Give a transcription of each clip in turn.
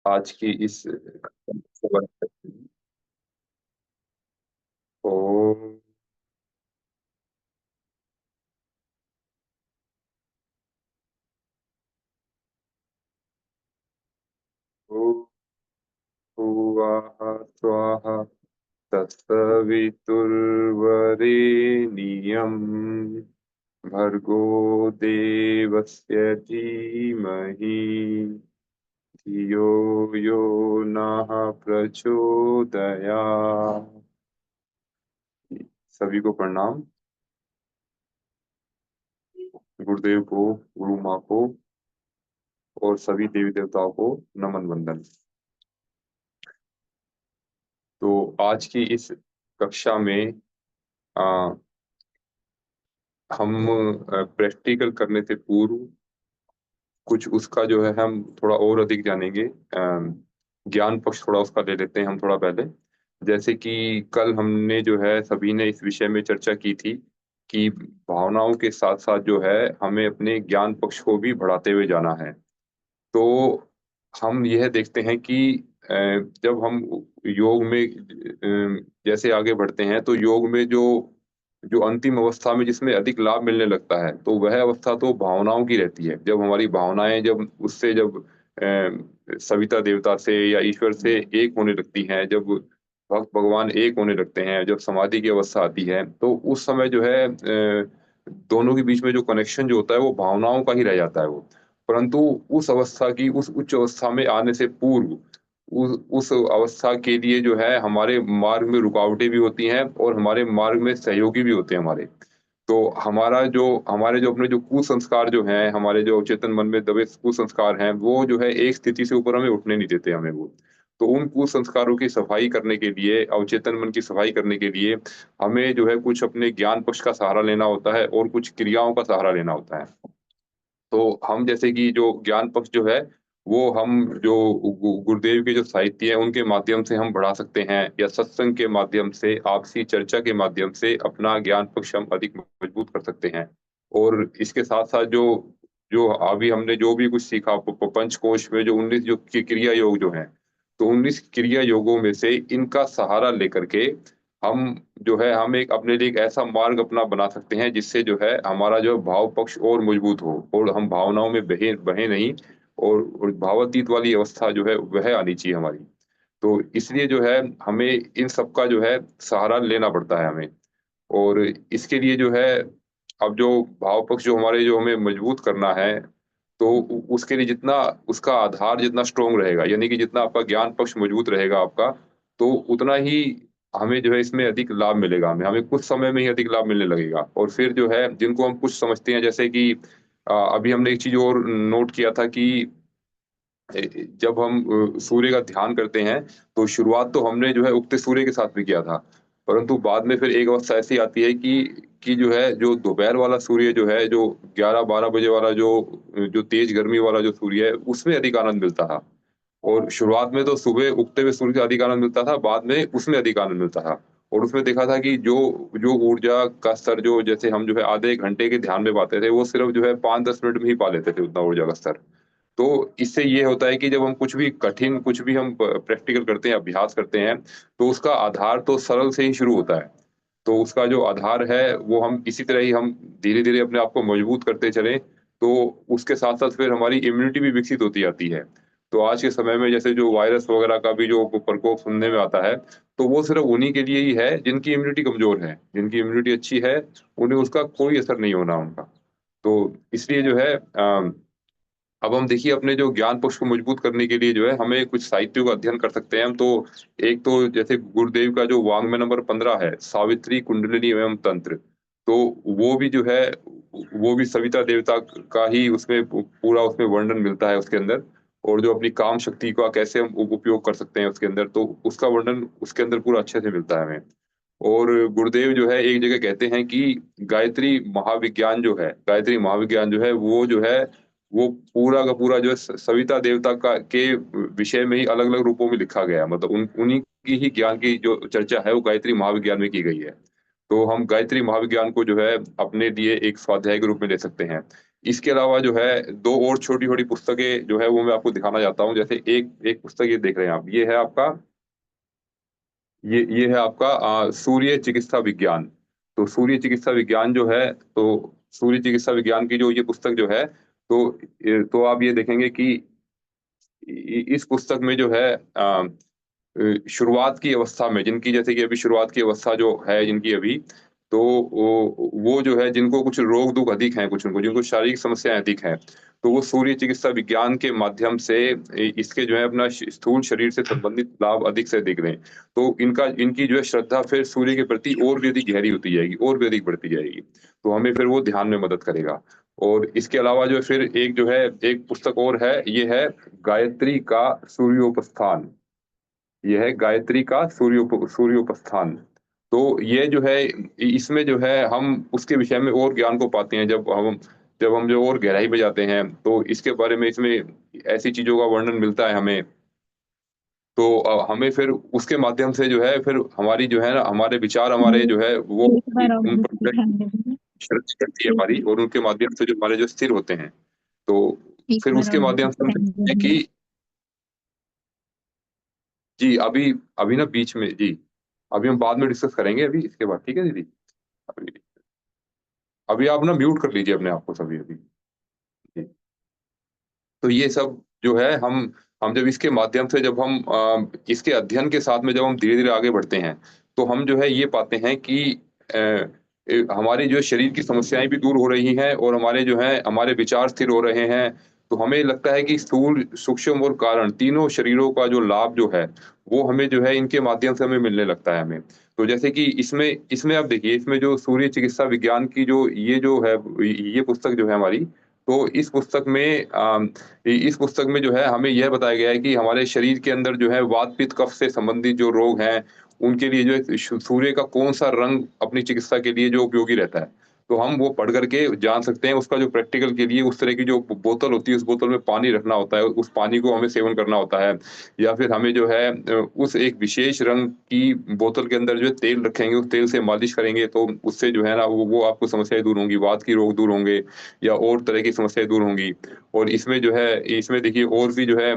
आज की इस ओम भूर्भुवः स्वः तत्सवितुर्वरेण्यं भर्गो देवस्य धीमहि धियो यो नः प्रचोदयात्। सभी को प्रणाम। गुरुदेव को, गुरु माँ को और सभी देवी देवताओं को नमन वंदन। तो आज की इस कक्षा में आ, हम प्रैक्टिकल करने से पूर्व कुछ उसका जो है हम थोड़ा और अधिक जानेंगे। ज्ञान पक्ष थोड़ा उसका ले लेते हैं हम थोड़ा पहले। जैसे कि कल हमने जो है सभी ने इस विषय में चर्चा की थी कि भावनाओं के साथ साथ जो है हमें अपने ज्ञान पक्ष को भी बढ़ाते हुए जाना है। तो हम यह देखते हैं कि जब हम योग में जैसे आगे बढ़ते हैं तो योग में जो जो अंतिम अवस्था में जिसमें अधिक लाभ मिलने लगता है तो वह अवस्था तो भावनाओं की रहती है। जब हमारी भावनाएं जब उससे जब सविता देवता से या ईश्वर से एक होने लगती हैं, जब भक्त भगवान एक होने लगते हैं, जब समाधि की अवस्था आती है तो उस समय जो है दोनों के बीच में जो कनेक्शन जो होता है वो भावनाओं का ही रह जाता है वो। परंतु उस अवस्था की उस उच्च अवस्था में आने से पूर्व उस अवस्था के लिए जो है हमारे मार्ग में रुकावटें भी होती हैं और हमारे मार्ग में सहयोगी भी होते हैं हमारे। तो हमारे जो अपने जो कुसंस्कार जो हैं, हमारे जो अवचेतन मन में दबे कुसंस्कार हैं, वो जो है एक स्थिति से ऊपर हमें उठने नहीं देते हमें वो। तो उन कुसंस्कारों की सफाई करने के लिए, अवचेतन मन की सफाई करने के लिए हमें जो है कुछ अपने ज्ञान पक्ष का सहारा लेना होता है और कुछ क्रियाओं का सहारा लेना होता है। तो हम जैसे कि जो ज्ञान पक्ष जो है, वो हम जो गुरुदेव के जो साहित्य है, उनके माध्यम से हम बढ़ा सकते हैं या सत्संग के माध्यम से, आपसी चर्चा के माध्यम से अपना ज्ञान पक्ष हम अधिक मजबूत कर सकते हैं। और इसके साथ-साथ जो जो अभी हमने जो भी कुछ सीखा पंचकोश में जो 19 जो क्रिया योग जो हैं, तो 19 क्रिया योगों में से इनका सहारा लेकर के हम जो है हम एक अपने लिए एक ऐसा मार्ग अपना बना सकते हैं जिससे जो है हमारा जो भाव पक्ष और मजबूत हो और हम भावनाओं में बहे बहे नहीं और भावातीत वाली अवस्था जो है वह आनी चाहिए हमारी। तो इसलिए जो है हमें इन सब का जो है सहारा लेना पड़ता है हमें। और इसके लिए जो है अब जो भाव पक्ष जो हमारे जो हमें मजबूत करना है, तो उसके लिए जितना उसका आधार जितना स्ट्रॉन्ग रहेगा, यानी कि जितना आपका ज्ञान पक्ष मजबूत रहेगा आपका, तो उतना ही हमें जो है इसमें अधिक लाभ मिलेगा हमें। हमें कुछ समय में ही अधिक लाभ मिलने लगेगा और फिर जो है जिनको हम कुछ समझते हैं जैसे कि अभी हमने एक चीज़ और नोट किया था कि जब हम सूर्य का ध्यान करते हैं, तो शुरुआत तो हमने जो है उगते सूर्य के साथ भी किया था। परंतु बाद में फिर एक अवस्था ऐसी आती है कि जो है, जो दोपहर वाला सूर्य जो है, जो 11-12 बजे वाला जो तेज गर्मी वाला जो सूर्य है, उसमें अधिक आनंद मिलता था। और शुरुआत में तो सुबह उगते हुए सूर्य से अधिक आनंद मिलता था, बाद में उसमें अधिक आनंद मिलता था। और उसमें देखा था कि जो जो ऊर्जा का स्तर जो जैसे हम जो है आधे 1 घंटे के ध्यान में पाते थे, वो सिर्फ़ जो है 5-10 मिनट में ही पा लेते थे उतना ऊर्जा का स्तर। तो इससे ये होता है कि जब हम कुछ भी कठिन कुछ भी हम प्रैक्टिकल करते हैं, अभ्यास करते हैं, तो उसका आधार तो सरल से ही शुरू होता है। तो उसका जो आधार है, वो हम इसी तरह ही हम धीरे-धीरे अपने आप को मजबूत करते चलें, तो उसके साथ-साथ फिर हमारी इम्यूनिटी भी विकसित होती जाती है। तो आज के समय में जैसे जो वायरस वगैरह का भी जो प्रकोप सुनने में आता है, तो वो सिर्फ़ उन्हीं के लिए ही है जिनकी इम्यूनिटी कमज़ोर है। जिनकी इम्यूनिटी अच्छी है, उन्हें उसका कोई असर नहीं होना उनका। तो इसलिए जो है अब हम देखिए अपने जो ज्ञान पक्ष को मजबूत करने के लिए जो है हमें कुछ साहित्यों का अध्ययन कर सकते हैं हम। तो एक तो जैसे गुरुदेव का जो वाङ्मय नंबर 15 है, सावित्री, कुंडलिनी एवं तंत्र। तो वो भी जो है वो भी सविता देवता का ही उसमें पूरा उसमें वर्णन मिलता है उसके अंदर। और जो अपनी काम शक्ति का कैसे हम उपयोग कर सकते हैं उसके अंदर, तो उसका वर्णन उसके अंदर पूरा अच्छे से मिलता है हमें। और गुरुदेव जो है एक जगह कहते हैं कि गायत्री महाविज्ञान जो है वो जो है वो पूरा का पूरा जो है सविता देवता का के विषय में ही अलग-अलग रूपों में लिखा गया है। मतलब उन्हीं की ही ज्ञान की जो चर्चा है वो गायत्री महाविज्ञान में की गई है। तो हम गायत्री महाविज्ञान को जो है अपने लिए एक स्वाध्याय के रूप में ले सकते हैं। इसके अलावा जो है 2 और छोटी-छोटी पुस्तकें जो है वो मैं आपको दिखाना चाहता हूँ। जैसे एक एक पुस्तक ये देख रहे हैं आप, ये है आपका ये है आपका सूर्य चिकित्सा विज्ञान। तो सूर्य चिकित्सा विज्ञान जो है, तो सूर्य चिकित्सा विज्ञान की जो ये पुस्तक जो है, तो आप ये देखेंगे कि इस पुस्तक में जो है शुरुआत की अवस्था में जिनकी, जैसे कि अभी शुरुआत की अवस्था जो है जिनकी अभी, तो वो जो है जिनको कुछ रोग-दुःख अधिक हैं, कुछ उनको जिनको शारीरिक समस्याएँ अधिक हैं, तो वो सूर्य चिकित्सा विज्ञान के माध्यम से इसके जो है अपना स्थूल शरीर से संबंधित लाभ अधिक से अधिक लें। तो इनकी जो है श्रद्धा फिर सूर्य के प्रति और भी अधिक गहरी होती जाएगी, और भी अधिक बढ़ती जाएगी। तो हमें फिर वो ध्यान में मदद करेगा। और इसके अलावा जो है फिर एक जो है एक पुस्तक और है, ये है गायत्री का सूर्योपस्थान। ये है गायत्री का सूर्योपस्थान। तो ये जो है इसमें जो है हम उसके विषय में और ज्ञान को पाते हैं, जब हम जो और गहराई में जाते हैं, तो इसके बारे में इसमें ऐसी चीज़ों का वर्णन मिलता है हमें। तो हमें फिर उसके माध्यम से जो है फिर हमारी जो है ना हमारे विचार हमारे जो है वो एक बार और उन पर ध्यान देंगे। शक्ति है हमारी, और उनके माध्यम से जो हमारे जो स्थिर होते हैं। तो एक फिर बार उसके और माध्यम से हम ध्यान देखते हैं देंगे। कि जी, अभी अभी ना बीच में जी, अभी हम बाद में डिस्कस करेंगे अभी इसके बाद, ठीक है दीदी? अभी अभी आप ना म्यूट कर लीजिए अपने आप को सभी अभी। जी। तो ये सब जो है हम जब इसके माध्यम से जब हम इसके अध्ययन के साथ में जब हम धीरे-धीरे आगे बढ़ते हैं, तो हम जो है ये पाते हैं कि हमारे जो शरीर की समस्याएँ भी दूर हो रही हैं, और हमारे जो हैं हमारे विचार स्थिर हो रहे हैं। तो हमें लगता है कि स्थूल, सूक्ष्म और कारण तीनों शरीरों का जो लाभ जो है, वो हमें जो है इनके माध्यम से हमें मिलने लगता है हमें। तो जैसे कि इसमें इसमें आप देखिए, इसमें जो सूर्य चिकित्सा विज्ञान की जो ये जो है, ये पुस्तक जो है हमारी, तो इस पुस्तक में जो है हमें यह बताया गया है कि हमारे शरीर के अंदर जो है वात, पित्त, कफ से संबंधित जो रोग हैं, उनके लिए जो है सूर्य का कौन-सा रंग अपनी चिकित्सा के लिए जो उपयोगी रहता है। तो हम वो पढ़ कर के जान सकते हैं, उसका जो प्रैक्टिकल के लिए उस तरह की जो बोतल होती है, उस बोतल में पानी रखना होता है, उस पानी को हमें सेवन करना होता है। या फिर हमें जो है उस एक विशेष रंग की बोतल के अंदर जो है तेल रखेंगे, उस तेल से मालिश करेंगे, तो उससे जो है ना वो आपको समस्याएँ दूर होंगी, वात की रोग दूर होंगे, या और तरह की समस्याएँ दूर होंगी। और इसमें जो है इसमें देखिए और भी जो है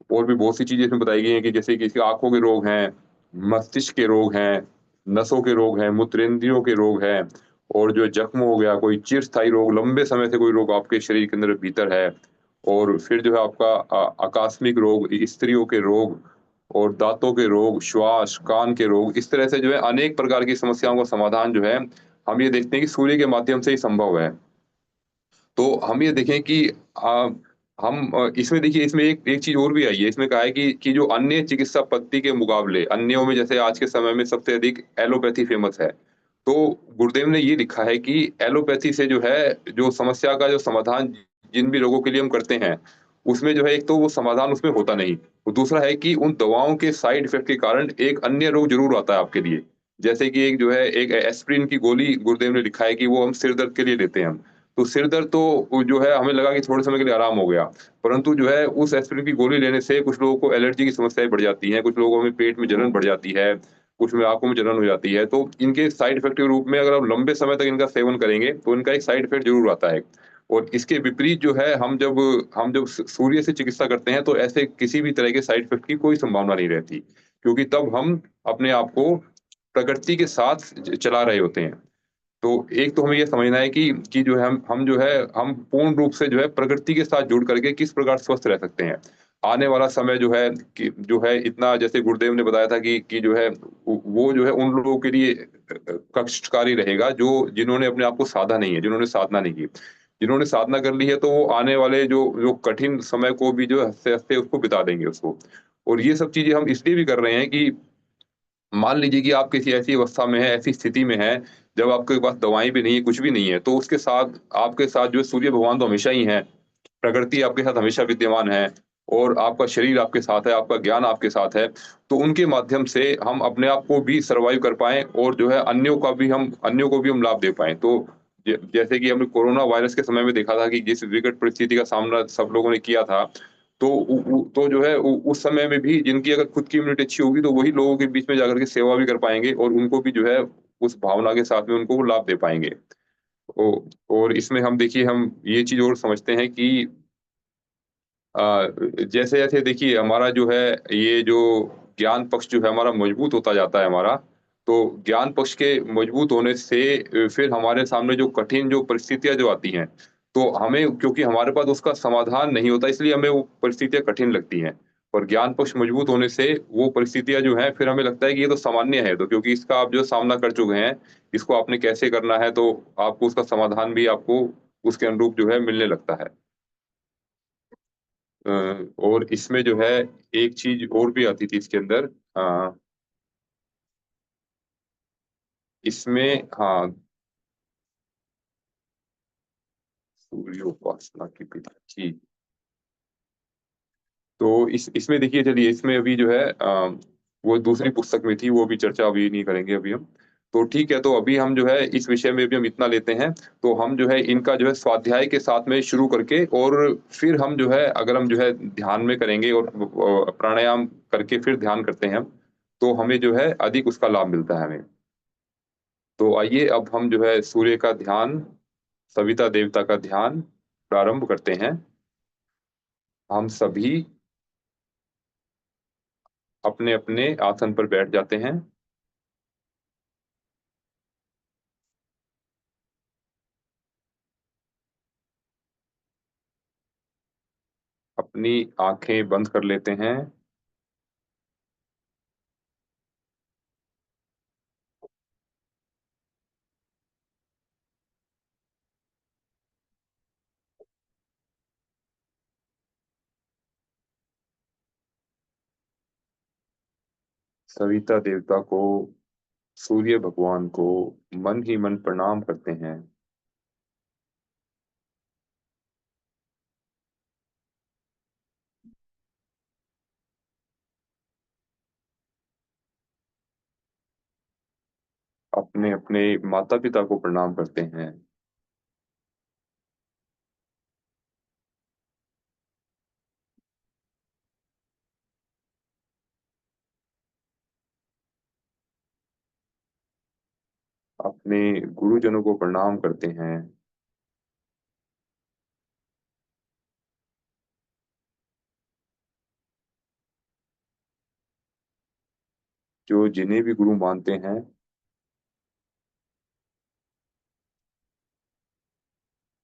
और भी बहुत सी चीज़ें इसमें बताई गई हैं कि जैसे कि इसके आँखों के रोग हैं, मस्तिष्क के रोग हैं, नसों के रोग हैं, मूत्रेंद्रियों के रोग हैं, और जो जख्म हो गया, कोई चिरस्थायी रोग, लंबे समय से कोई रोग आपके शरीर के अंदर भीतर है, और फिर जो है आपका आकस्मिक रोग, स्त्रियों के रोग, और दाँतों के रोग, श्वास, कान के रोग, इस तरह से जो है अनेक प्रकार की समस्याओं का समाधान जो है, हम ये देखते हैं कि सूर्य के माध्यम से ही संभव है। तो हम ये देखें कि इसमें देखिए, इसमें एक एक चीज़ और भी आई है, इसमें कहा है कि जो अन्य चिकित्सा पद्धति के मुकाबले अन्यों में जैसे आज के समय में सबसे अधिक एलोपैथी फ़ेमस है। तो गुरुदेव ने ये लिखा है कि एलोपैथी से जो है, जो समस्या का जो समाधान जिन भी रोगों के लिए हम करते हैं, उसमें जो है एक तो वो समाधान उसमें होता नहीं, और दूसरा है कि उन दवाओं के साइड इफ़ेक्ट के कारण एक अन्य रोग ज़रूर आता है आपके लिए। जैसे कि एक जो है एक एस्पिरिन की गोली गुरुदेव ने लिखा है कि वो हम सिर दर्द के लिए लेते हैं हम। तो सिर दर्द तो वो जो है हमें लगा कि थोड़े समय के लिए आराम हो गया, परंतु जो है उस एस्पिरिन की गोली लेने से कुछ लोगों को एलर्जी की समस्याएँ बढ़ जाती हैं, कुछ लोगों में पेट में जलन बढ़ जाती है, कुछ में आँखों में जलन हो जाती है। तो इनके साइड इफ़ेक्ट के रूप में अगर आप लंबे समय तक इनका सेवन करेंगे, तो इनका एक साइड इफ़ेक्ट ज़रूर आता है। और इसके विपरीत जो है हम जब सूर्य से चिकित्सा करते हैं, तो ऐसे किसी भी तरह के साइड इफ़ेक्ट की कोई संभावना नहीं रहती। क्योंकि तब हम अपने आप को प्रकृति के साथ चला रहे होते हैं। तो एक तो हमें ये समझना है कि जो है हम जो है हम पूर्ण रूप से जो है प्रकृति के साथ जुड़ करके किस प्रकार स्वस्थ रह सकते हैं। आने वाला समय जो है कि जो है इतना, जैसे गुरुदेव ने बताया था कि जो है वो जो है उन लोगों के लिए कष्टकारी रहेगा जो जिन्होंने अपने आप को साधा नहीं है, जिन्होंने साधना नहीं की। जिन्होंने साधना कर ली है, तो वो आने वाले जो जो कठिन समय को भी जो है हँसते-हँसते उसको बिता देंगे उसको। और ये सब चीज़ें हम इसलिए भी कर रहे हैं कि मान लीजिए कि आप किसी ऐसी अवस्था में हैं, ऐसी स्थिति में हैं, जब आपके पास दवाएँ भी नहीं है, कुछ भी नहीं है, तो उसके साथ आपके साथ जो है सूर्य भगवान तो हमेशा ही हैं, प्रकृति आपके साथ हमेशा विद्यमान है, और आपका शरीर आपके साथ है, आपका ज्ञान आपके साथ है। तो उनके माध्यम से हम अपने आप को भी सर्वाइव कर पाएँ, और जो है अन्यों को भी हम लाभ दे पाएँ। तो जैसे कि हमने कोरोना वायरस के समय में देखा था कि जिस विकट परिस्थिति का सामना सब लोगों ने किया था, तो उ तो जो है उस समय में भी जिनकी अगर खुद की इम्यूनिटी अच्छी होगी, तो वही लोगों के बीच में जाकर के सेवा भी कर पाएँगे, और उनको भी जो है उस भावना के साथ में उनको वो लाभ दे पाएँगे। ओ और इसमें हम देखिए हम ये चीज़ और समझते हैं कि जैसे-जैसे देखिए हमारा जो है ये जो ज्ञान पक्ष जो है हमारा मजबूत होता जाता है हमारा, तो ज्ञान पक्ष के मजबूत होने से फिर हमारे सामने जो कठिन जो परिस्थितियाँ जो आती हैं, तो हमें क्योंकि हमारे पास उसका समाधान नहीं होता इसलिए हमें वो परिस्थितियाँ कठिन लगती हैं। और ज्ञान पक्ष मजबूत होने से वो परिस्थितियाँ जो हैं फिर हमें लगता है कि ये तो सामान्य है तो क्योंकि इसका आप जो सामना कर चुके हैं, इसको आपने कैसे करना है तो आपको उसका समाधान भी आपको उसके अनुरूप जो है मिलने लगता है। अ, और इसमें जो है एक चीज़ और भी आती थी इसके अंदर इसमें हाँ, सूर्योपासना की विधि जी। तो इसमें देखिए चलिए इसमें अभी जो है वो दूसरी पुस्तक में थी, वो भी चर्चा अभी नहीं करेंगे अभी हम। तो ठीक है, तो अभी हम जो है इस विषय में भी हम इतना लेते हैं, तो हम जो है इनका जो है स्वाध्याय के साथ में शुरू करके और फिर हम जो है अगर हम जो है ध्यान में करेंगे और प्राणायाम करके फिर ध्यान करते हैं हम, तो हमें जो है अधिक उसका लाभ मिलता है हमें। तो आइए अब हम जो है सूर्य का ध्यान, सविता देवता का ध्यान प्रारंभ करते हैं। हम सभी अपने-अपने आसन पर बैठ जाते हैं। अपनी आँखें बंद कर लेते हैं। सविता देवता को, सूर्य भगवान को मन ही मन प्रणाम करते हैं। अपने-अपने माता-पिता को प्रणाम करते हैं। अपने गुरुजनों को प्रणाम करते हैं। जो जिन्हें भी गुरु मानते हैं,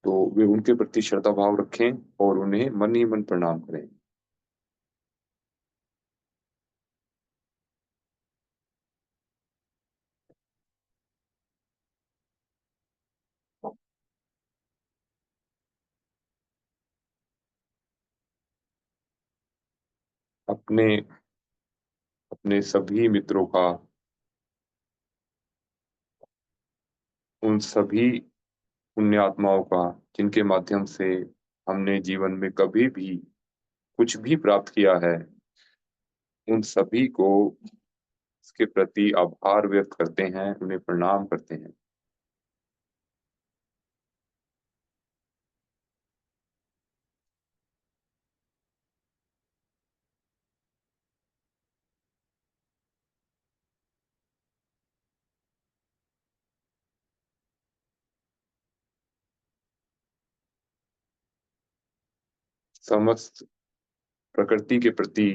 तो वे उनके प्रति श्रद्धा भाव रखें और उन्हें मन ही मन प्रणाम करें। अपने अपने सभी मित्रों का, उन सभी पुण्य आत्माओं का, जिनके माध्यम से हमने जीवन में कभी भी कुछ भी प्राप्त किया है, उन सभी को इसके प्रति आभार व्यक्त करते हैं, उन्हें प्रणाम करते हैं। समस्त प्रकृति के प्रति,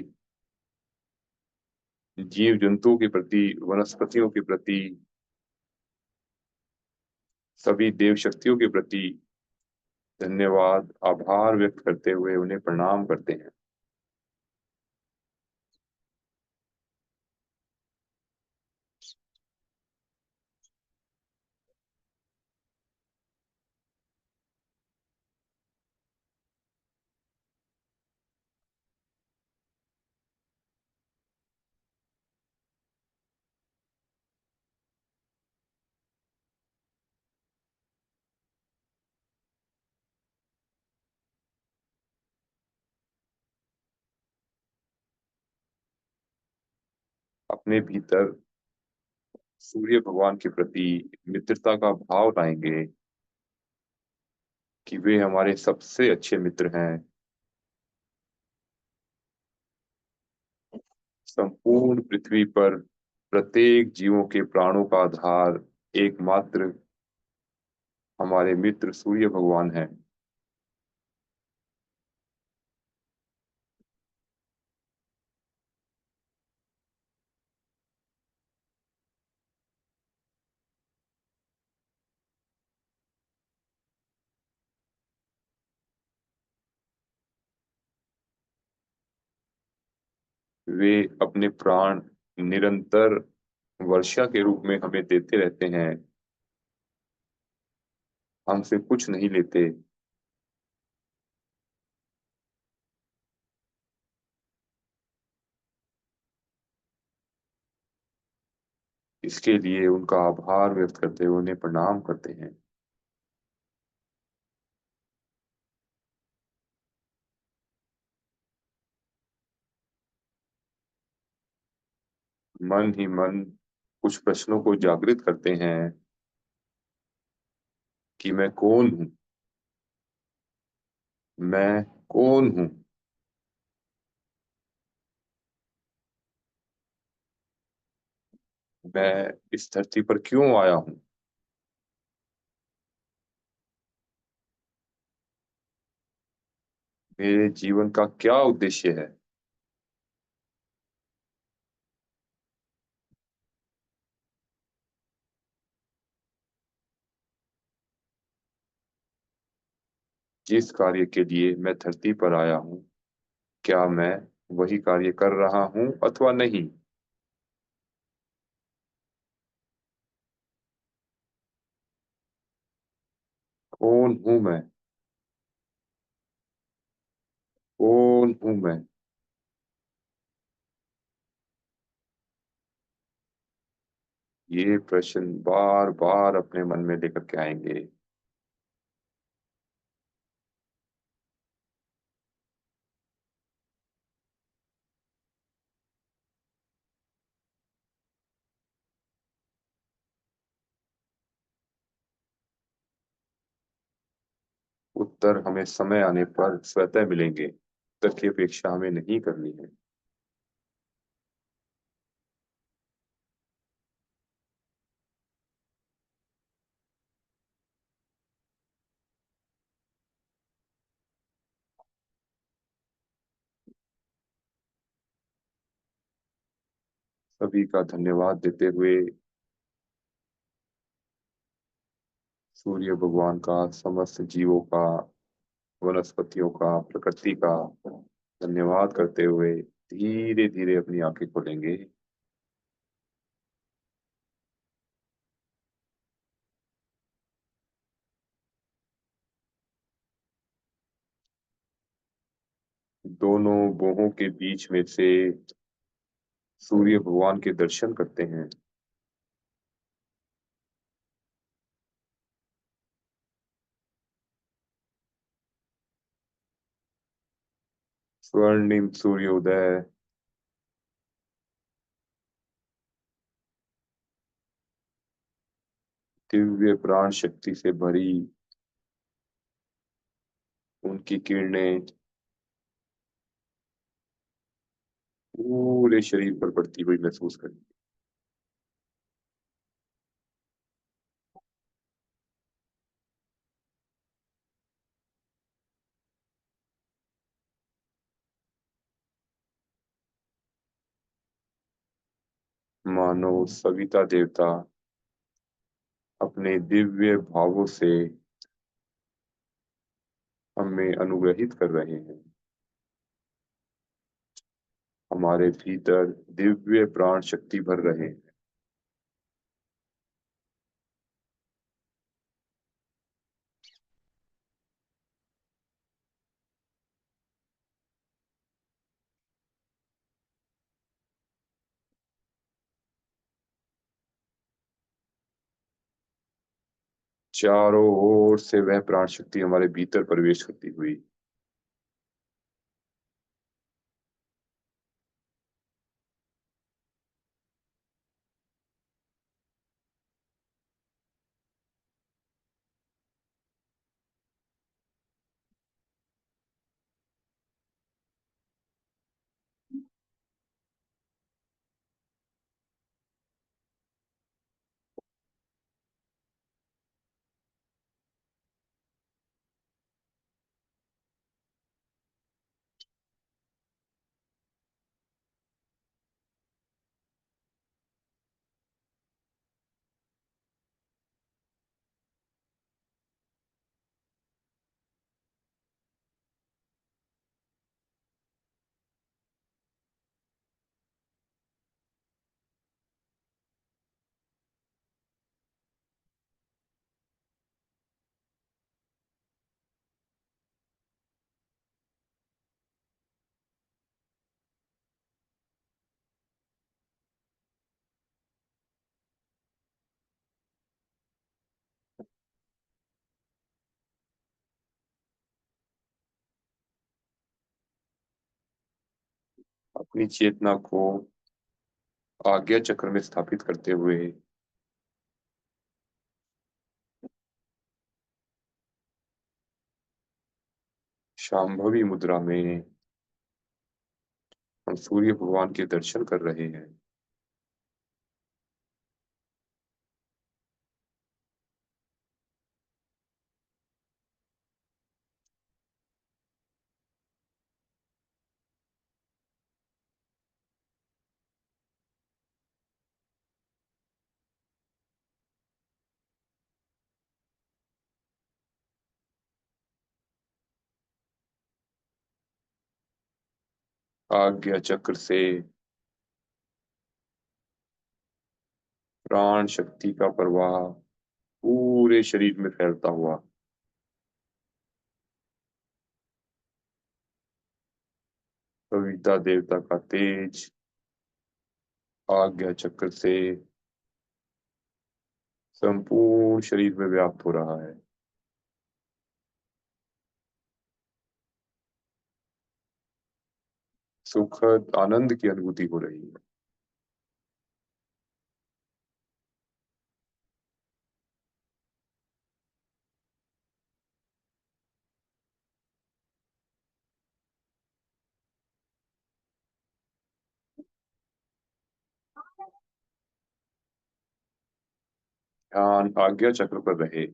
जीव-जंतुओं के प्रति, वनस्पतियों के प्रति, सभी देव शक्तियों के प्रति धन्यवाद, आभार व्यक्त करते हुए उन्हें प्रणाम करते हैं। अपने भीतर सूर्य भगवान के प्रति मित्रता का भाव लाएँगे कि वे हमारे सबसे अच्छे मित्र हैं। संपूर्ण पृथ्वी पर प्रत्येक जीवों के प्राणों का आधार एकमात्र हमारे मित्र सूर्य भगवान हैं। वे अपने प्राण निरंतर वर्षा के रूप में हमें देते रहते हैं, हमसे कुछ नहीं लेते। इसके लिए उनका आभार व्यक्त करते हुए उन्हें प्रणाम करते हैं। मन ही मन कुछ प्रश्नों को जागृत करते हैं कि मैं कौन हूँ। मैं कौन हूँ। मैं इस धरती पर क्यों आया हूँ। मेरे जीवन का क्या उद्देश्य है। जिस कार्य के लिए मैं धरती पर आया हूँ, क्या मैं वही कार्य कर रहा हूँ अथवा नहीं। कौन हूँ मैं। कौन हूँ मैं। ये प्रश्न बार बार अपने मन में लेकर के आएंगे। उत्तर हमें समय आने पर स्वतः मिलेंगे। उत्तर की अपेक्षा हमें नहीं करनी है। सभी का धन्यवाद देते हुए सूर्य भगवान का, समस्त जीवों का, वनस्पतियों का, प्रकृति का धन्यवाद करते हुए धीरे धीरे अपनी आंखें खोलेंगे। दोनों बोहों के बीच में से सूर्य भगवान के दर्शन करते हैं। स्वर्णिम सूर्योदय। दिव्य प्राण शक्ति से भरी उनकी किरणें पूरे शरीर पर पड़ती हुई महसूस करें। मानो सविता देवता अपने दिव्य भावों से हमें अनुग्रहित कर रहे हैं। हमारे भीतर दिव्य प्राण शक्ति भर रहे हैं। चारों ओर से वह प्राण शक्ति हमारे भीतर प्रवेश करती हुई अपनी चेतना को आज्ञा चक्र में स्थापित करते हुए शांभवी मुद्रा में हम सूर्य भगवान के दर्शन कर रहे हैं। आज्ञा चक्र से प्राण शक्ति का प्रवाह पूरे शरीर में फैलता हुआ कविता देवता का तेज आज्ञा चक्र से संपूर्ण शरीर में व्याप्त हो रहा है। सुखद आनंद की अनुभूति हो रही है। ध्यान आज्ञा चक्र पर रहे।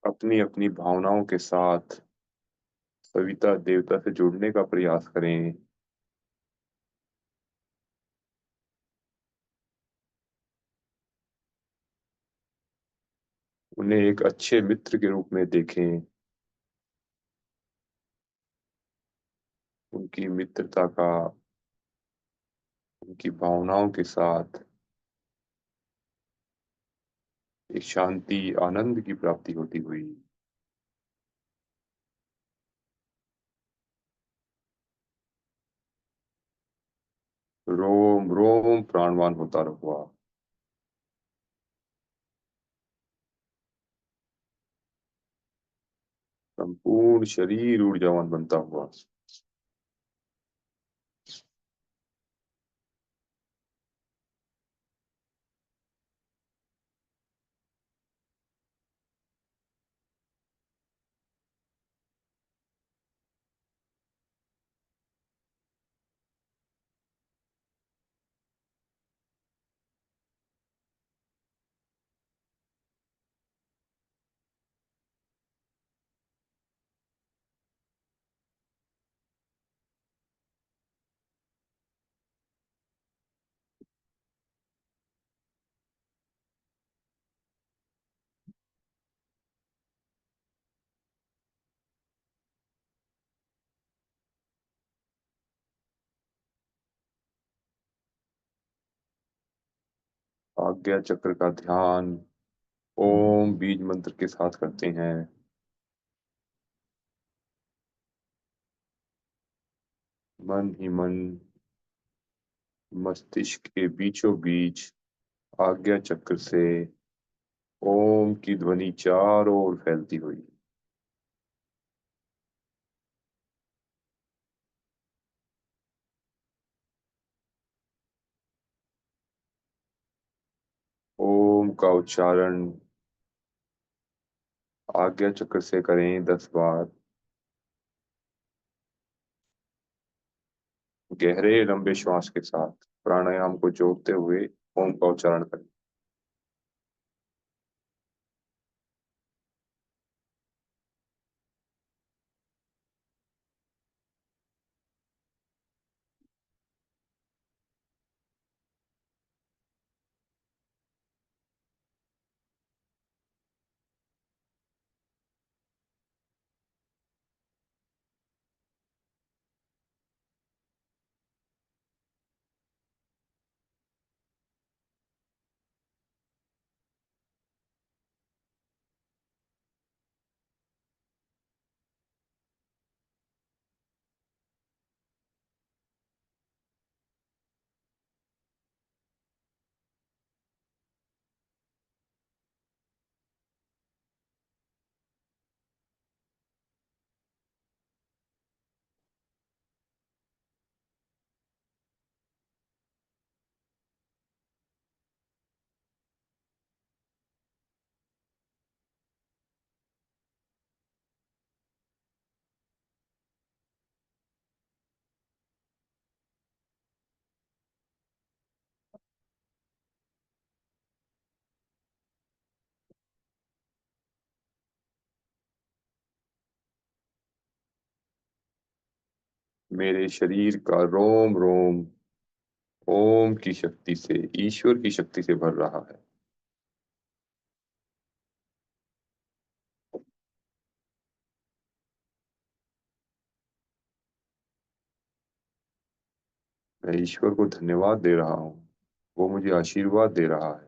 अपनी अपनी भावनाओं के साथ सविता देवता से जुड़ने का प्रयास करें। उन्हें एक अच्छे मित्र के रूप में देखें। उनकी मित्रता का उनकी भावनाओं के साथ एक शांति आनंद की प्राप्ति होती हुई रोम रोम प्राणवान होता हुआ संपूर्ण शरीर ऊर्जावान बनता हुआ आज्ञा चक्र का ध्यान ओम बीज मंत्र के साथ करते हैं। मन ही मन मस्तिष्क के बीचों बीच आज्ञा चक्र से ओम की ध्वनि चारों ओर फैलती हुई ओम का उच्चारण आज्ञा चक्र से करें 10 बार। गहरे लंबे श्वास के साथ प्राणायाम को जोड़ते हुए ओम का उच्चारण करें। मेरे शरीर का रोम रोम ओम की शक्ति से, ईश्वर की शक्ति से भर रहा है। मैं ईश्वर को धन्यवाद दे रहा हूँ, वो मुझे आशीर्वाद दे रहा है।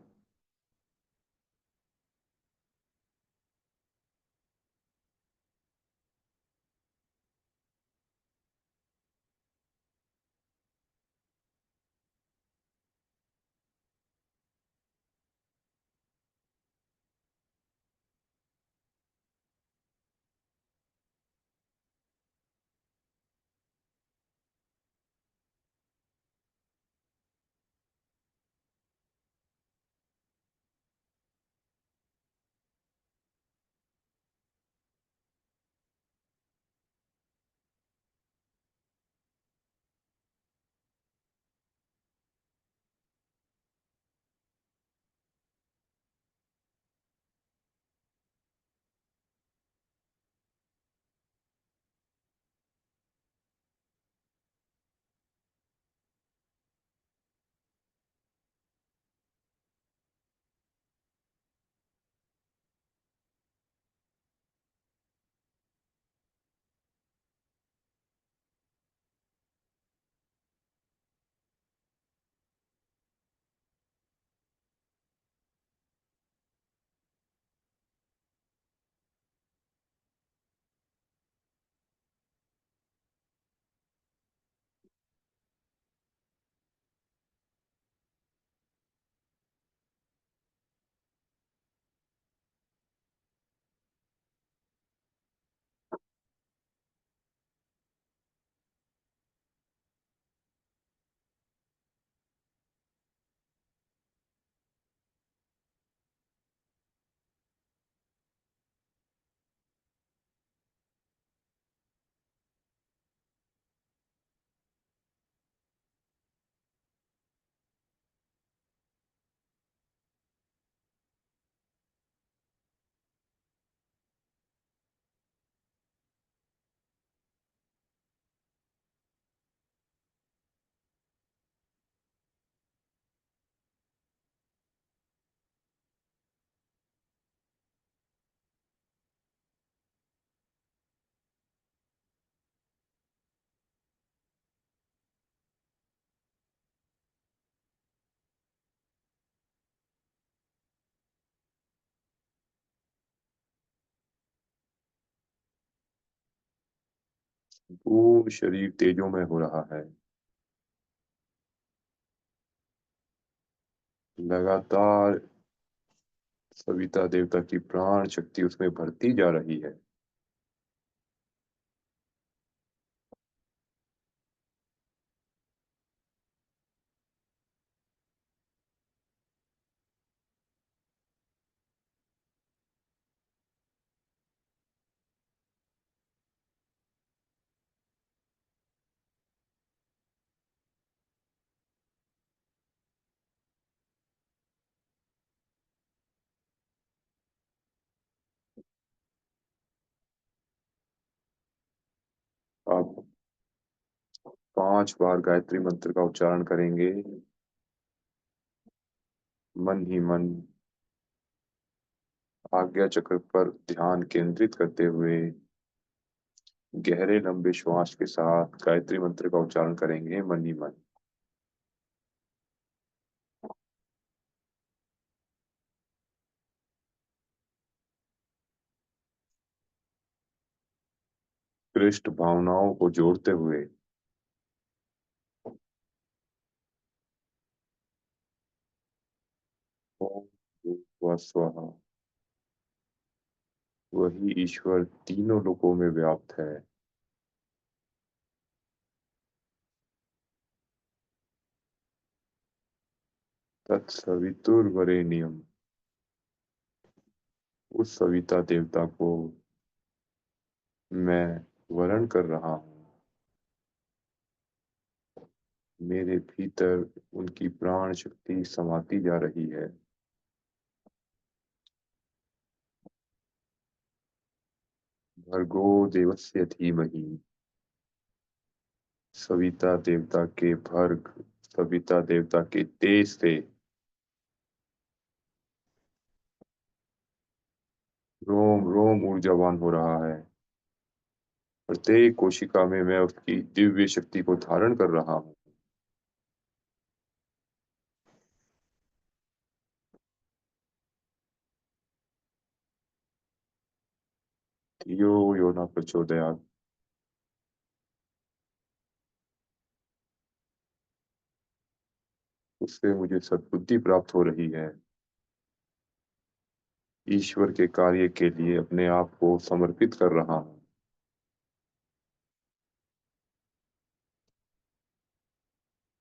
पूर्ण शरीर तेजों में हो रहा है। लगातार सविता देवता की प्राण शक्ति उसमें भरती जा रही है। आप 5 बार गायत्री मंत्र का उच्चारण करेंगे, मन ही मन आज्ञा चक्र पर ध्यान केंद्रित करते हुए गहरे लंबे श्वास के साथ गायत्री मंत्र का उच्चारण करेंगे मन ही मन। श्रेष्ठ भावनाओं को जोड़ते हुए ओम भूर्भुवः स्वः, वही ईश्वर तीनों लोकों में व्याप्त है। तत्सवितुर्वरेण्यम, उस सविता देवता को मैं वरण कर रहा हूँ। मेरे भीतर उनकी प्राण शक्ति समाती जा रही है। भर्गो देवस्य धीमहि, सविता देवता के भर्ग, सविता देवता के तेज से रोम रोम ऊर्जावान हो रहा है। प्रत्येक कोशिका में मैं उसकी दिव्य शक्ति को धारण कर रहा हूँ। यो यो न प्रचोदयात्। उससे मुझे सद्बुद्धि प्राप्त हो रही है। ईश्वर के कार्य के लिए अपने आप को समर्पित कर रहा हूँ।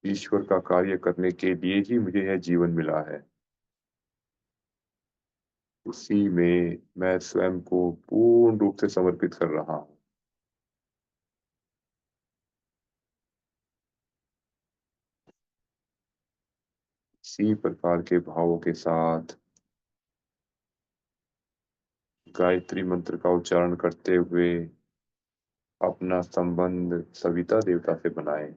ईश्वर का कार्य करने के लिए ही मुझे यह जीवन मिला है। उसी में मैं स्वयं को पूर्ण रूप से समर्पित कर रहा हूँ। इसी प्रकार के भावों के साथ गायत्री मंत्र का उच्चारण करते हुए अपना संबंध सविता देवता से बनाएं।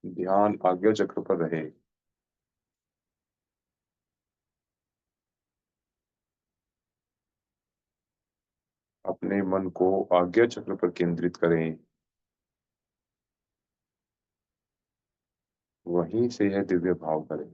ध्यान आज्ञा चक्र पर रहे। अपने मन को आज्ञा चक्र पर केंद्रित करें। वहीं से यह दिव्य भाव करें।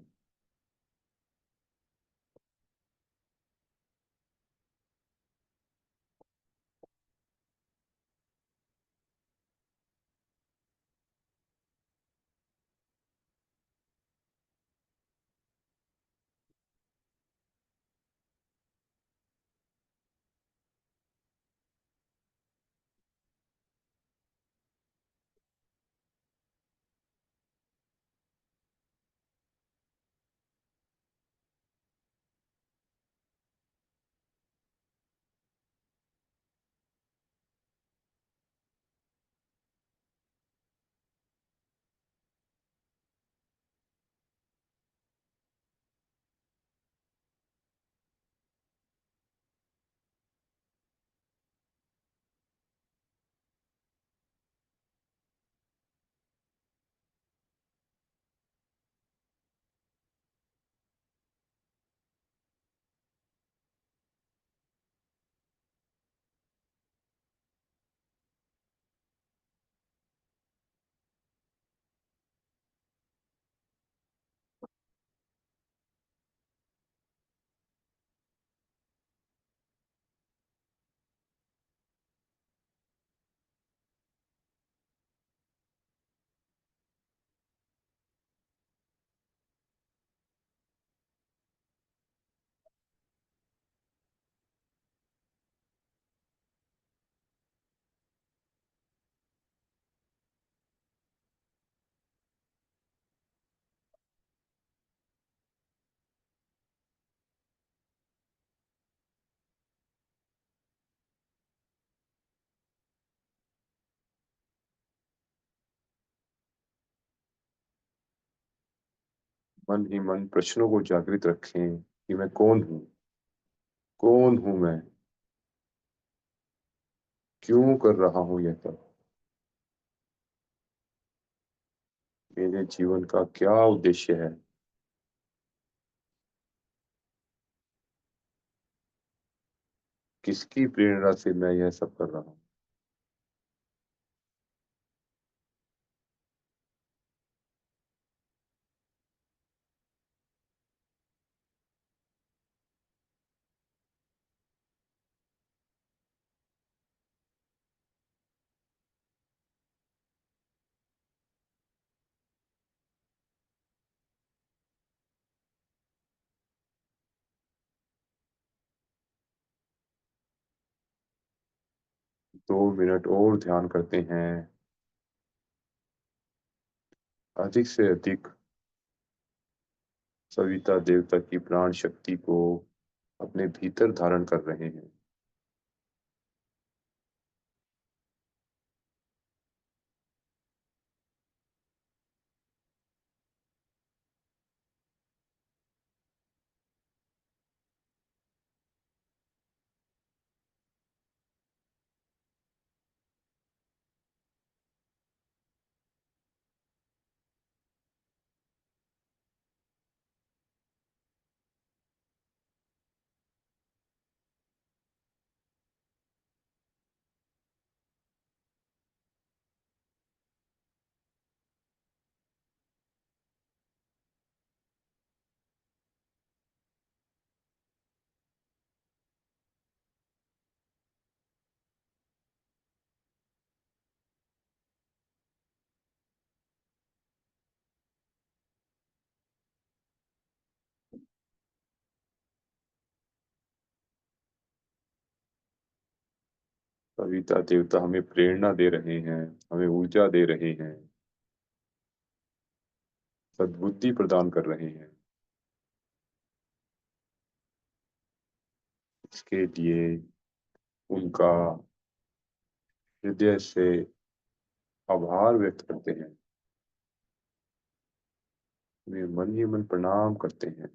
मन ही मन प्रश्नों को जागृत रखें कि मैं कौन हूँ। कौन हूँ मैं? क्यों कर रहा हूँ यह सब? मेरे जीवन का क्या उद्देश्य है? किसकी प्रेरणा से मैं यह सब कर रहा हूँ? 2 मिनट और ध्यान करते हैं। अधिक से अधिक सविता देवता की प्राण शक्ति को अपने भीतर धारण कर रहे हैं। सविता देवता हमें प्रेरणा दे रहे हैं, हमें ऊर्जा दे रहे हैं, सद्बुद्धि प्रदान कर रहे हैं। इसके लिए उनका हृदय से आभार व्यक्त करते हैं। वे मन ही मन प्रणाम करते हैं।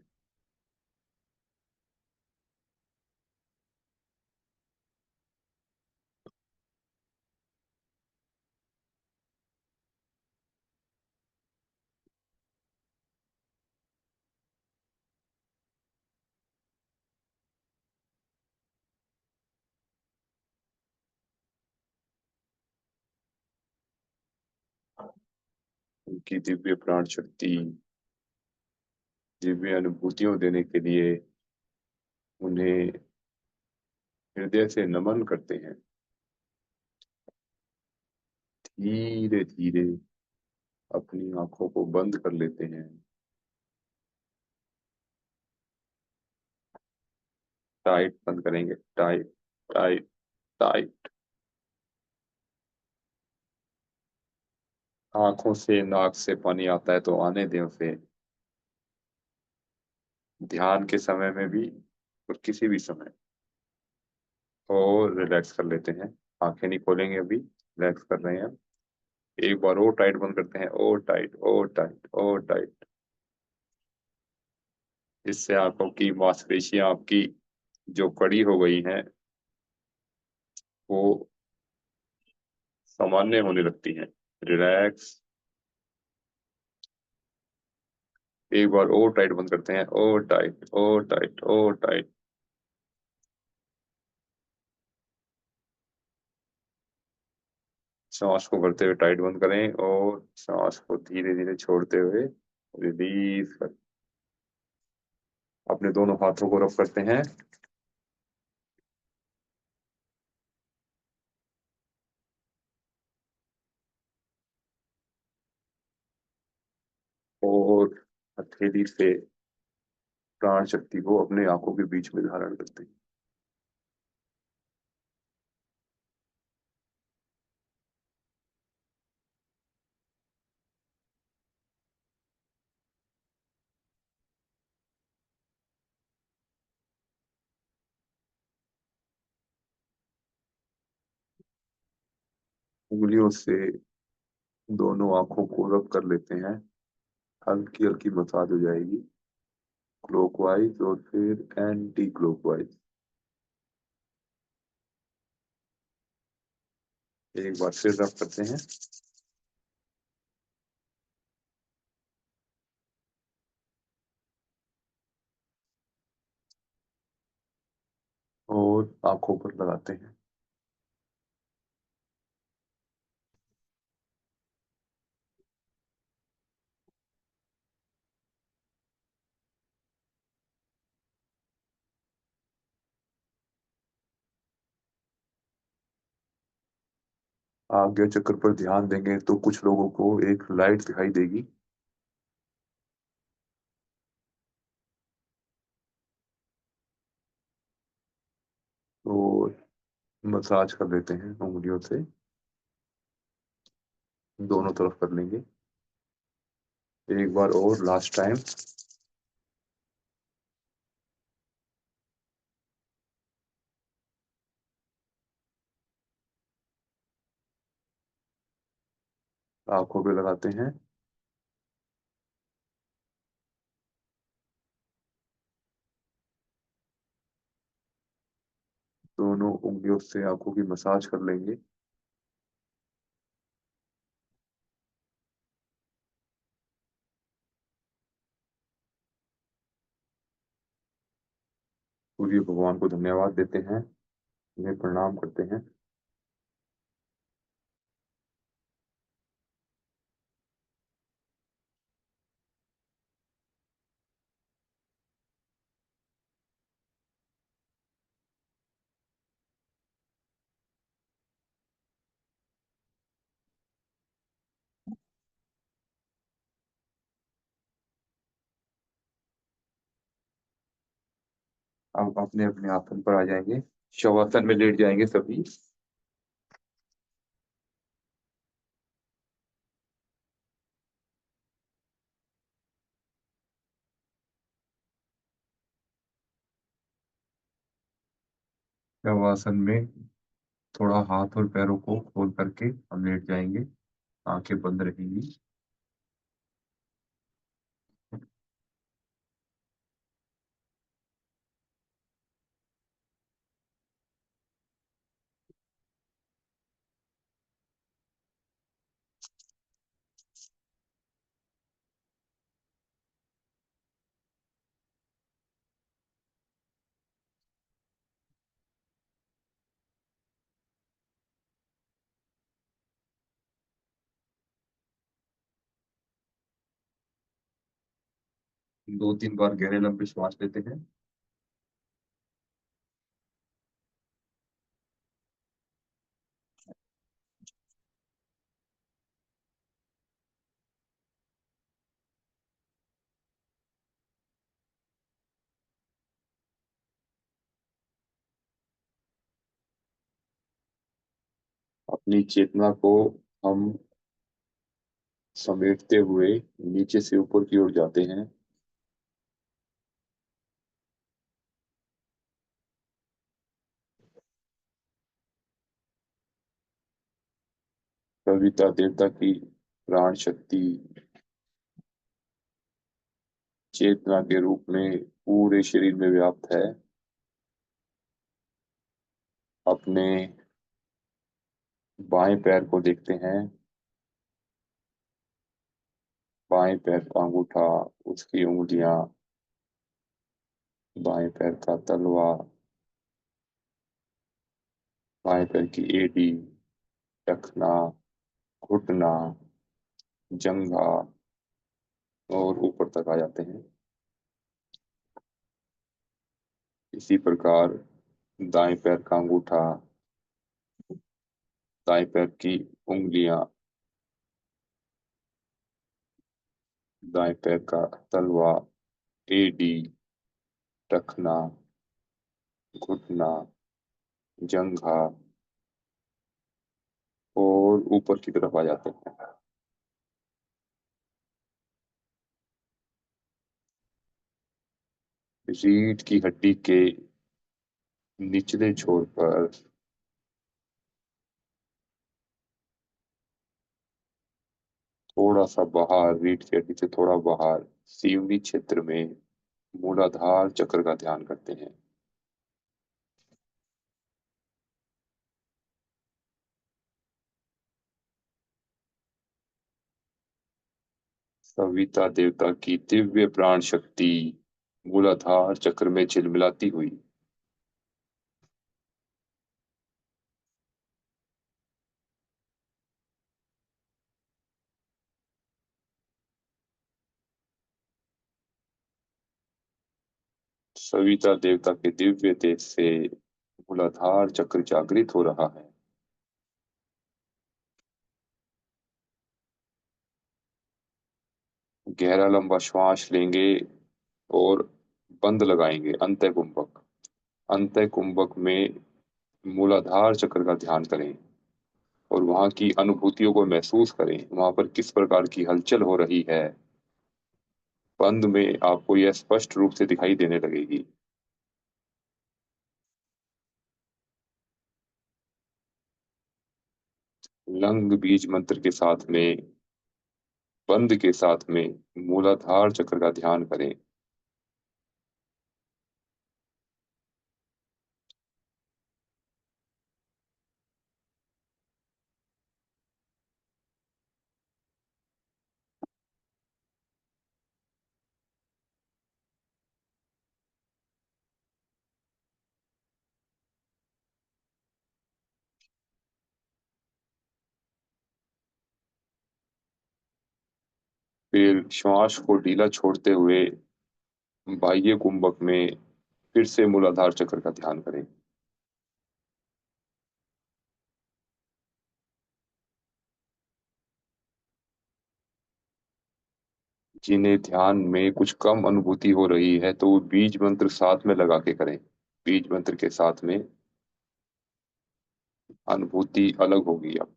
उनकी दिव्य प्राण शक्ति, दिव्य अनुभूतियों देने के लिए उन्हें हृदय से नमन करते हैं। धीरे धीरे अपनी आंखों को बंद कर लेते हैं। टाइट बंद करेंगे, टाइट, टाइट, टाइट। आंखों से नाक से पानी आता है तो आने दें उसे। ध्यान के समय में भी और किसी भी समय। और रिलैक्स कर लेते हैं। आंखें नहीं खोलेंगे अभी, रिलैक्स कर रहे हैं। एक बार और टाइट बंद करते हैं, और टाइट, और टाइट, और टाइट। इससे आंखों की मांसपेशियां आपकी जो कड़ी हो गई हैं वो सामान्य होने लगती हैं। रिलैक्स। एक बार और टाइट बंद करते हैं, और टाइट, और टाइट, और टाइट। सांस को भरते हुए टाइट बंद करें और सांस को धीरे धीरे छोड़ते हुए रिलीज कर। अपने दोनों हाथों को रब करते हैं और हथेली से प्राण शक्ति को अपने आंखों के बीच में धारण करते हैं। उंगलियों से दोनों आंखों को रब कर लेते हैं। हल्की हल्की मसाज हो जाएगी, क्लॉकवाइज और फिर एंटी क्लॉकवाइज। एक बार फिर रब करते हैं और आंखों पर लगाते हैं। आज्ञा चक्र पर ध्यान देंगे तो कुछ लोगों को एक लाइट दिखाई देगी। और मसाज कर लेते हैं उंगलियों से, दोनों तरफ कर लेंगे। एक बार और, लास्ट टाइम। आंखों पे लगाते हैं। दोनों उंगलियों से आंखों की मसाज कर लेंगे। सूर्य भगवान को धन्यवाद देते हैं, उन्हें प्रणाम करते हैं। अब अपने अपने आसन पर आ जाएंगे, शवासन में लेट जाएंगे सभी। शवासन में थोड़ा हाथ और पैरों को खोल करके हम लेट जाएंगे, आंखें बंद रहेंगी। 2-3 बार गहरे लंबे श्वास लेते हैं। अपनी चेतना को हम समेटते हुए नीचे से ऊपर की ओर जाते हैं। कविता देवता की प्राण शक्ति चेतना के रूप में पूरे शरीर में व्याप्त है। अपने बाएं पैर को देखते हैं। बाएं पैर का अंगूठा, उसकी उंगलियां, बाएं पैर का तलवा, बाएं पैर की एड़ी, टखना, घुटना, जंघा और ऊपर तक आ जाते हैं। इसी प्रकार दाएं पैर का अंगूठा, दाएं पैर की उंगलियां, दाएं पैर का तलवा, एडी, टखना, घुटना, जंघा और ऊपर की तरफ आ जाते हैं। रीढ़ की हड्डी के निचले छोर पर थोड़ा सा बाहर, रीढ़ की हड्डी से थोड़ा बाहर सीवनी क्षेत्र में मूलाधार चक्र का ध्यान करते हैं। सविता देवता की दिव्य प्राण शक्ति मूलाधार चक्र में झिलमिलाती हुई सविता देवता के दिव्य तेज से मूलाधार चक्र जागृत हो रहा है। गहरा लंबा श्वास लेंगे और बंद लगाएंगे अंतः कुंभक। अंतः कुंभक में मूलाधार चक्र का ध्यान करें और वहां की अनुभूतियों को महसूस करें, वहां पर किस प्रकार की हलचल हो रही है। बंद में आपको यह स्पष्ट रूप से दिखाई देने लगेगी। लंग बीज मंत्र के साथ में, बंद के साथ में मूलाधार चक्र का ध्यान करें। फिर श्वास को ढीला छोड़ते हुए बाह्य कुंभक में फिर से मूलाधार चक्र का ध्यान करें। जिन्हें ध्यान में कुछ कम अनुभूति हो रही है तो वो बीज मंत्र साथ में लगा के करें। बीज मंत्र के साथ में अनुभूति अलग होगी अब।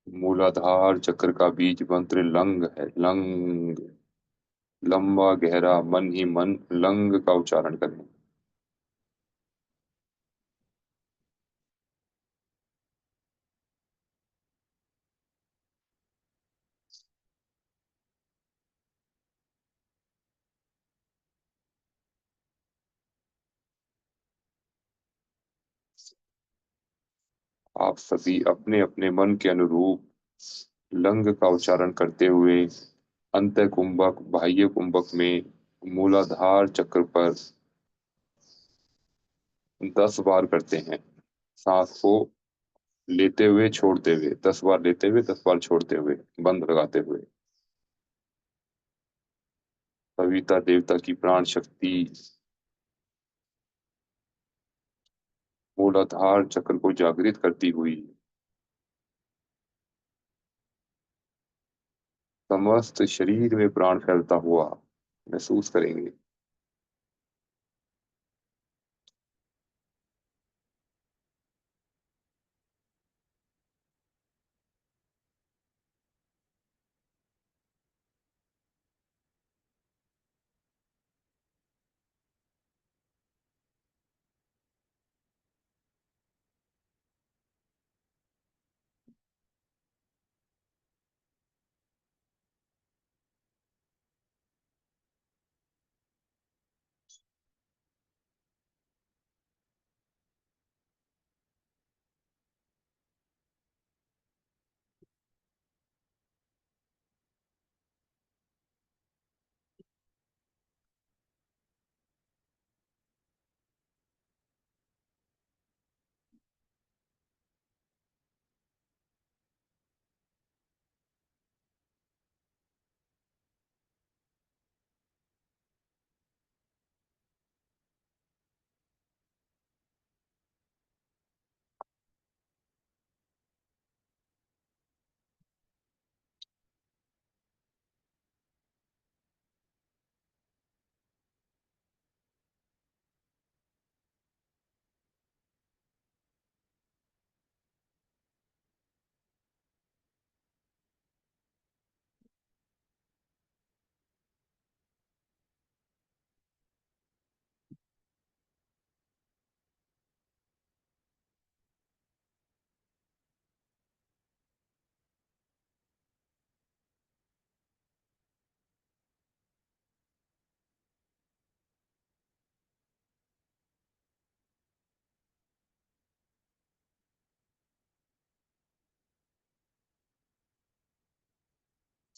मूलाधार चक्र का बीज मंत्र लंग है। लंग, लंबा गहरा मन ही मन लंग का उच्चारण करें। आप सभी अपने अपने मन के अनुरूप लंग का उच्चारण करते हुए अंत कुंभक बाह्य कुंभक में मूलाधार चक्र पर 10 बार करते हैं। सांस को लेते हुए छोड़ते हुए, 10 बार लेते हुए 10 बार छोड़ते हुए, बंद लगाते हुए। सविता देवता की प्राण शक्ति मूलाधार चक्र को जागृत करती हुई समस्त शरीर में प्राण फैलता हुआ महसूस करेंगे।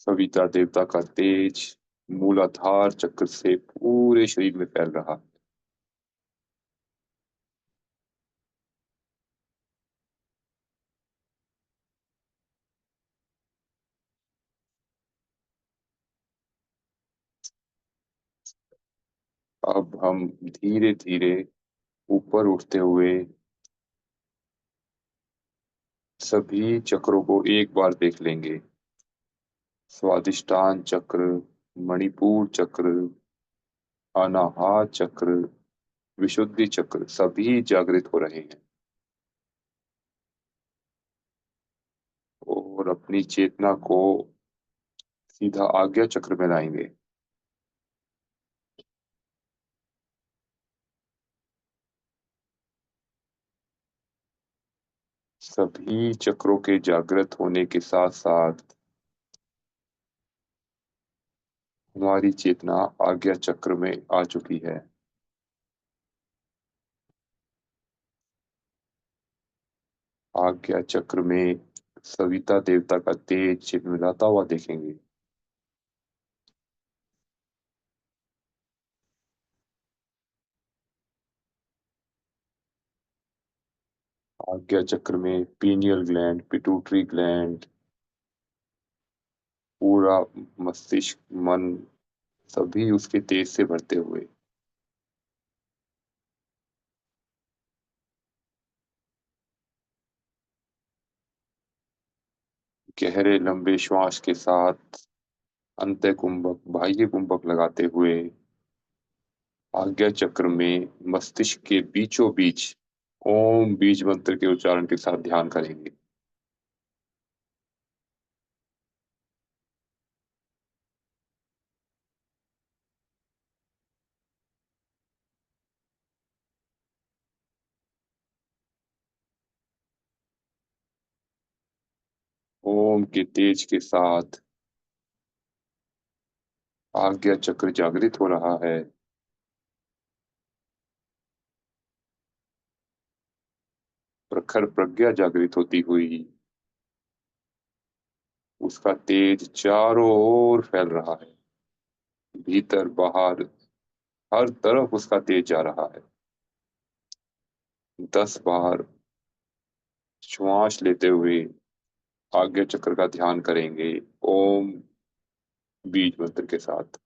सविता देवता का तेज मूलाधार चक्र से पूरे शरीर में फैल रहा। अब हम धीरे धीरे ऊपर उठते हुए सभी चक्रों को एक बार देख लेंगे। स्वादिष्टान चक्र, मणिपुर चक्र, अनाहत चक्र, विशुद्धि चक्र सभी जागृत हो रहे हैं और अपनी चेतना को सीधा आज्ञा चक्र में लाएंगे। सभी चक्रों के जागृत होने के साथ साथ हमारी चेतना आज्ञा चक्र में आ चुकी है। आज्ञा चक्र में सविता देवता का तेज चिलमिलाता हुआ देखेंगे। आज्ञा चक्र में पीनियल ग्लैंड, पिट्यूटरी ग्लैंड, पूरा मस्तिष्क, मन सभी उसके तेज से भरते हुए। गहरे लंबे श्वास के साथ अंत्य कुंभक, बाह्य कुंभक लगाते हुए आज्ञा चक्र में मस्तिष्क के बीचों बीच ओम बीज मंत्र के उच्चारण के साथ ध्यान करेंगे। ओम के तेज के साथ आज्ञा चक्र जागृत हो रहा है। प्रखर प्रज्ञा जागृत होती हुई उसका तेज चारों ओर फैल रहा है। भीतर बाहर हर तरफ उसका तेज जा रहा है। 10 बार श्वास लेते हुए आज्ञा चक्र का ध्यान करेंगे ओम बीज मंत्र के साथ।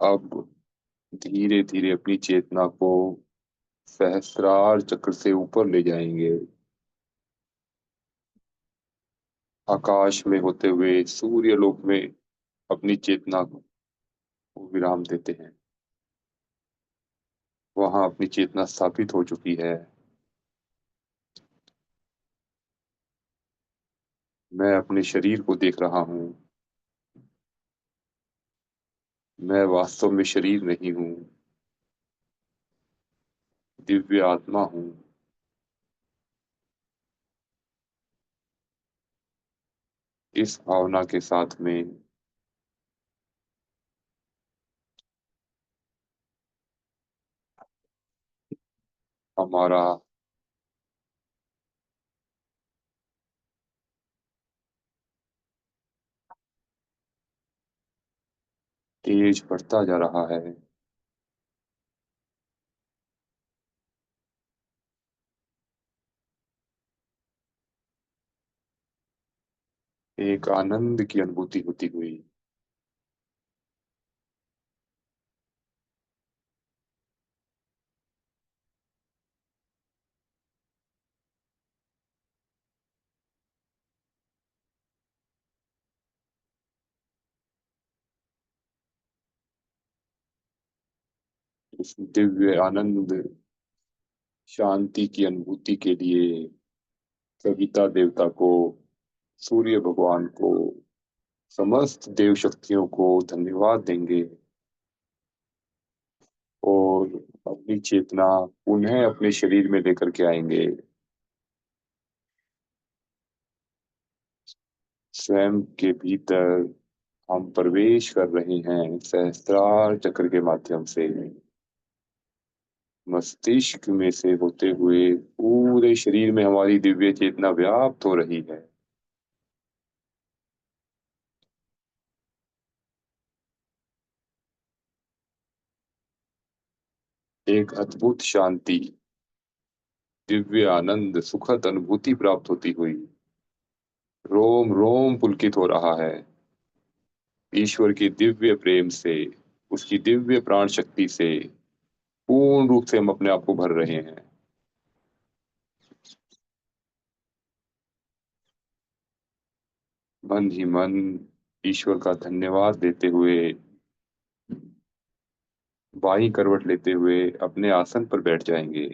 अब धीरे धीरे अपनी चेतना को सहस्त्रार चक्र से ऊपर ले जाएंगे। आकाश में होते हुए सूर्य लोक में अपनी चेतना को विराम देते हैं। वहां अपनी चेतना स्थापित हो चुकी है। मैं अपने शरीर को देख रहा हूँ। मैं वास्तव में शरीर नहीं हूँ, दिव्य आत्मा हूँ। इस भावना के साथ में हमारा तेज बढ़ता जा रहा है। एक आनंद की अनुभूति होती हुई उस दिव्य आनंद शांति की अनुभूति के लिए कविता देवता को, सूर्य भगवान को, समस्त देव शक्तियों को धन्यवाद देंगे और अपनी चेतना पुनः अपने शरीर में लेकर के आएंगे। स्वयं के भीतर हम प्रवेश कर रहे हैं सहस्त्रार चक्र के माध्यम से, मस्तिष्क में से होते हुए पूरे शरीर में हमारी दिव्य चेतना व्याप्त हो रही है। एक अद्भुत शांति, दिव्य आनंद, सुखद अनुभूति प्राप्त होती हुई रोम रोम पुलकित हो रहा है। ईश्वर की दिव्य प्रेम से, उसकी दिव्य प्राण शक्ति से पूर्ण रूप से हम अपने आप को भर रहे हैं। मन ही मन ईश्वर का धन्यवाद देते हुए, बाईं करवट लेते हुए अपने आसन पर बैठ जाएंगे।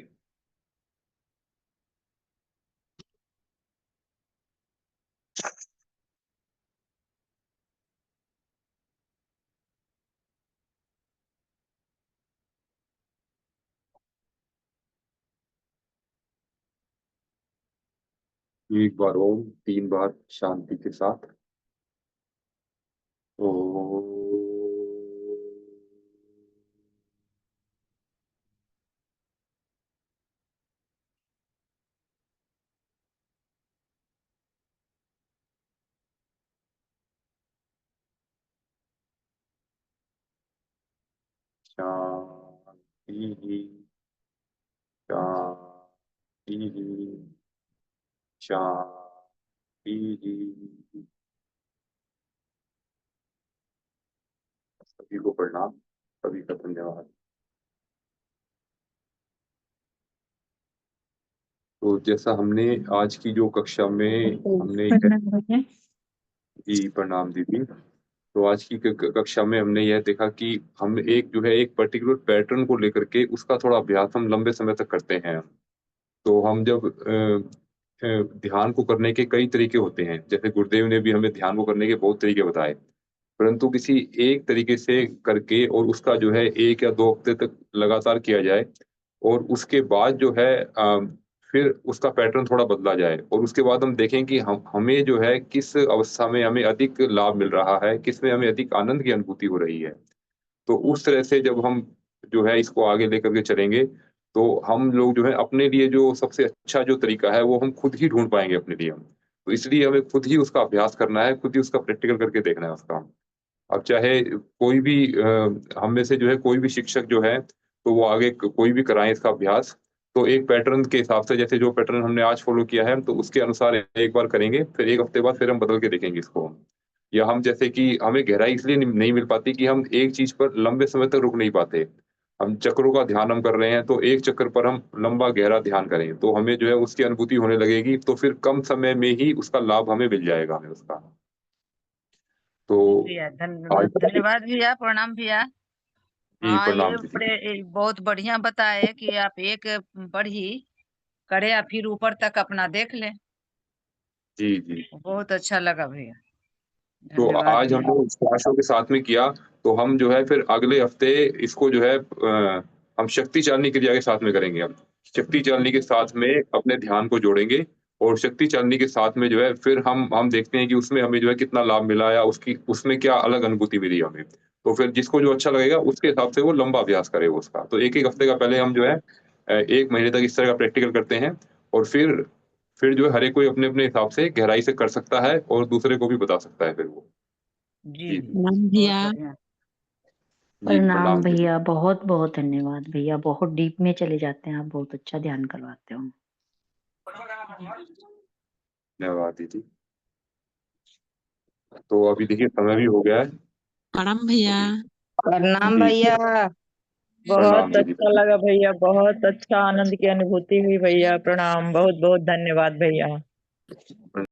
एक बार ओम, 3 बार शांति के साथ। ओ शांति, शांति, शांति। सभी को प्रणाम, सभी का धन्यवाद। तो जैसा हमने आज की जो कक्षा में हमने जी प्रणाम दीदी। तो आज की कक्षा में हमने यह देखा कि हम एक जो है एक पर्टिकुलर पैटर्न को लेकर के उसका थोड़ा अभ्यास हम लंबे समय तक करते हैं। तो हम जब ध्यान को करने के कई तरीके होते हैं, जैसे गुरुदेव ने भी हमें ध्यान को करने के बहुत तरीके बताए, परंतु किसी एक तरीके से करके और उसका जो है 1 या 2 हफ्ते तक लगातार किया जाए और उसके बाद जो है फिर उसका पैटर्न थोड़ा बदला जाए और उसके बाद हम देखें कि हम हमें जो है किस अवस्था में हमें अधिक लाभ मिल रहा है, किसमें हमें अधिक आनंद की अनुभूति हो रही है। तो उस तरह से जब हम जो है इसको आगे लेकर के चलेंगे, तो हम लोग जो है अपने लिए जो सबसे अच्छा जो तरीका है, वो हम खुद ही ढूँढ पाएँगे अपने लिए हम। तो इसलिए हमें खुद ही उसका अभ्यास करना है, खुद ही उसका प्रैक्टिकल करके देखना है उसका। अब चाहे कोई भी हम में से जो है कोई भी शिक्षक जो है, तो वो आगे कोई भी कराएँ इसका अभ्यास, तो एक पैटर्न के हिसाब से जैसे जो पैटर्न हमने आज फ़ॉलो किया है, तो उसके अनुसार एक बार करेंगे, फिर 1 हफ्ते बाद फिर हम बदल के देखेंगे इसको। या हम जैसे कि हमें गहराई इसलिए नहीं मिल पाती कि हम एक चीज़ पर लंबे समय तक रुक नहीं पाते। हम चक्रों का ध्यान हम कर रहे हैं, तो एक चक्र पर हम लंबा गहरा ध्यान करें, तो हमें जो है उसकी अनुभूति होने लगेगी, तो फिर कम समय में ही उसका लाभ हमें मिल जाएगा हमें उसका। तो भैया आज धन्यवाद भैया, प्रणाम भैया। जी, हाँ, प्रणाम दीदी। ये बहुत बढ़िया बताए कि आप एक पढ़ी करे या फिर ऊपर तक अपना देख ले। जी, जी। बहुत अच्छा लगा भैया, तो धन्यवाद आज भैया। हमने श्वासों के साथ में किया, तो हम जो है फिर अगले हफ्ते इसको जो है हम शक्ति चालनी क्रिया के साथ में करेंगे हम। शक्ति चालनी के साथ में अपने ध्यान को जोड़ेंगे और शक्ति चालनी के साथ में जो है फिर हम देखते हैं कि उसमें हमें जो है कितना लाभ मिला या उसकी उसमें क्या अलग अनुभूति मिली हमें। तो फिर जिसको जो अच्छा लगेगा उसके हिसाब से वो लंबा अभ्यास करे वो उसका। तो 1-1 हफ्ते का पहले हम जो है 1 महीने तक इस तरह का प्रैक्टिकल करते हैं और फिर जो है हर एक कोई अपने-अपने हिसाब से गहराई से कर सकता है और दूसरे को भी बता सकता है फिर वो। जी जी, जी, प्रणाम बहुत भैया। बढ़िया। जी प्रणाम प्रणाम दीदी। भैया, बहुत बहुत धन्यवाद भैया। बहुत डीप में चले जाते हैं आप, बहुत अच्छा ध्यान करवाते हो। धन्यवाद दीदी। तो अभी देखिए समय भी हो गया है। प्रणाम भैया। प्रणाम जी, भैया, प्रणाम बहुत दीदी। अच्छा लगा भैया, बहुत अच्छा आनंद की अनुभूति हुई भैया। प्रणाम, बहुत बहुत धन्यवाद भैया।